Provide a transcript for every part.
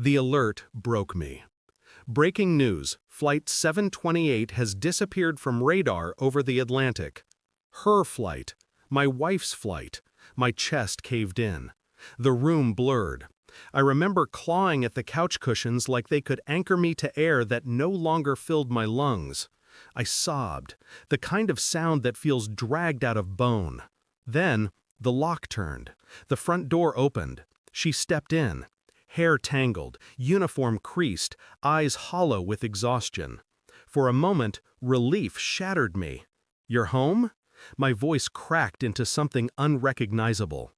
The alert broke me. Breaking news, Flight 728 has disappeared from radar over the Atlantic. Her flight. My wife's flight. My chest caved in. The room blurred. I remember clawing at the couch cushions like they could anchor me to air that no longer filled my lungs. I sobbed, the kind of sound that feels dragged out of bone. Then, the lock turned. The front door opened. She stepped in. Hair tangled, uniform creased, eyes hollow with exhaustion. For a moment, relief shattered me. "You're home?" My voice cracked into something unrecognizable.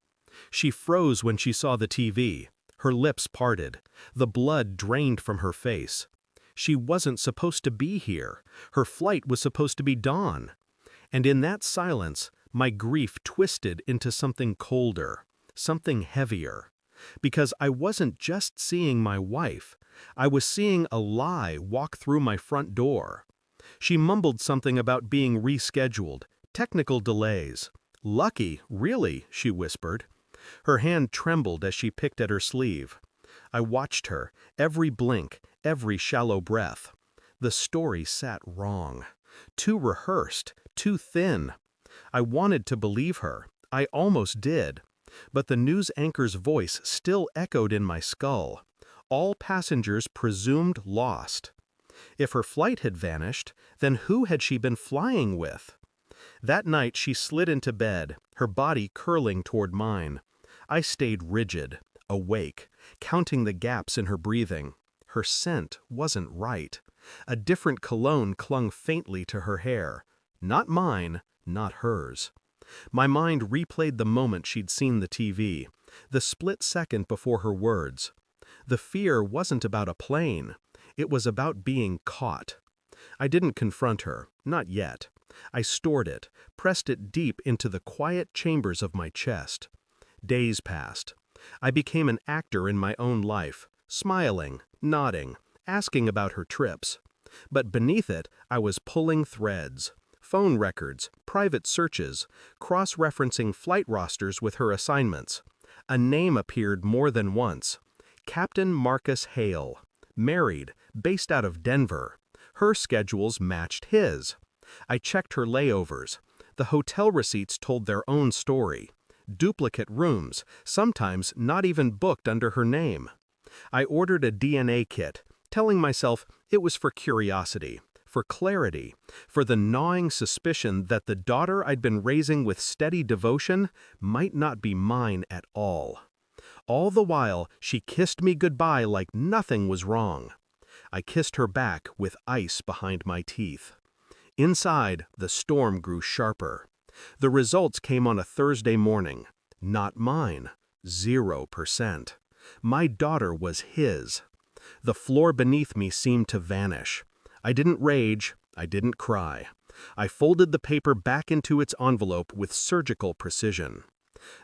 She froze when she saw the TV. Her lips parted. The blood drained from her face. She wasn't supposed to be here. Her flight was supposed to be dawn. And in that silence, my grief twisted into something colder, something heavier. Because I wasn't just seeing my wife. I was seeing a lie walk through my front door. She mumbled something about being rescheduled, technical delays. "Lucky, really," she whispered. Her hand trembled as she picked at her sleeve. I watched her, every blink, every shallow breath. The story sat wrong. Too rehearsed, too thin. I wanted to believe her. I almost did. But the news anchor's voice still echoed in my skull. All passengers presumed lost. If her flight had vanished, then who had she been flying with? That night she slid into bed, her body curling toward mine. I stayed rigid, awake, counting the gaps in her breathing. Her scent wasn't right. A different cologne clung faintly to her hair. Not mine, not hers. My mind replayed the moment she'd seen the TV, the split second before her words. The fear wasn't about a plane. It was about being caught. I didn't confront her, not yet. I stored it, pressed it deep into the quiet chambers of my chest. Days passed. I became an actor in my own life, smiling, nodding, asking about her trips. But beneath it, I was pulling threads. Phone records, private searches, cross-referencing flight rosters with her assignments. A name appeared more than once. Captain Marcus Hale. Married, based out of Denver. Her schedules matched his. I checked her layovers. The hotel receipts told their own story. Duplicate rooms, sometimes not even booked under her name. I ordered a DNA kit, telling myself it was for curiosity, for clarity, for the gnawing suspicion that the daughter I'd been raising with steady devotion might not be mine at all. All the while, she kissed me goodbye like nothing was wrong. I kissed her back with ice behind my teeth. Inside, the storm grew sharper. The results came on a Thursday morning. Not mine. 0%. My daughter was his. The floor beneath me seemed to vanish. I didn't rage. I didn't cry. I folded the paper back into its envelope with surgical precision.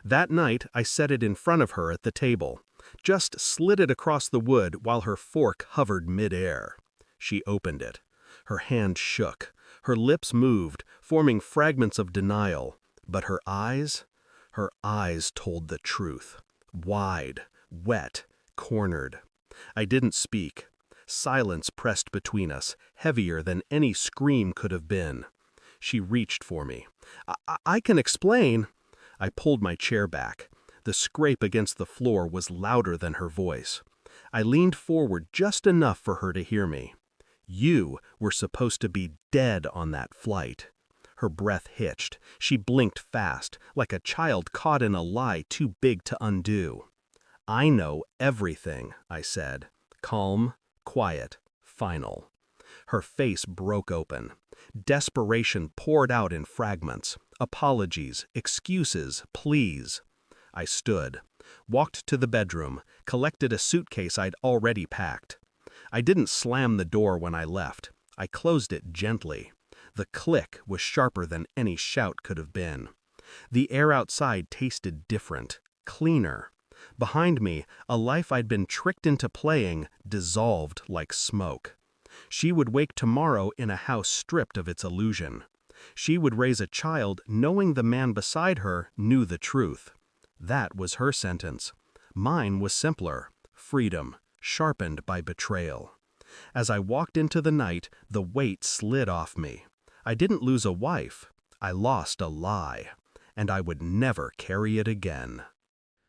That night, I set it in front of her at the table. Just slid it across the wood while her fork hovered mid-air. She opened it. Her hand shook. Her lips moved, forming fragments of denial. But her eyes told the truth. Wide, wet, cornered. I didn't speak. Silence pressed between us, heavier than any scream could have been. She reached for me. I can explain." I pulled my chair back. The scrape against the floor was louder than her voice. I leaned forward just enough for her to hear me. "You were supposed to be dead on that flight." Her breath hitched. She blinked fast, like a child caught in a lie too big to undo. "I know everything," I said. Calm, quiet, final. Her face broke open. Desperation poured out in fragments. Apologies, excuses, pleas. I stood, walked to the bedroom, collected a suitcase I'd already packed. I didn't slam the door when I left. I closed it gently. The click was sharper than any shout could have been. The air outside tasted different, cleaner. Behind me, a life I'd been tricked into playing dissolved like smoke. She would wake tomorrow in a house stripped of its illusion. She would raise a child knowing the man beside her knew the truth. That was her sentence. Mine was simpler. Freedom, sharpened by betrayal. As I walked into the night, the weight slid off me. I didn't lose a wife. I lost a lie. And I would never carry it again.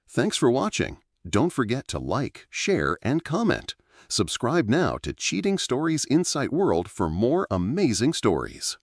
Thanks for watching. Don't forget to like, share, and comment. Subscribe now to Cheating Stories Insight World for more amazing stories.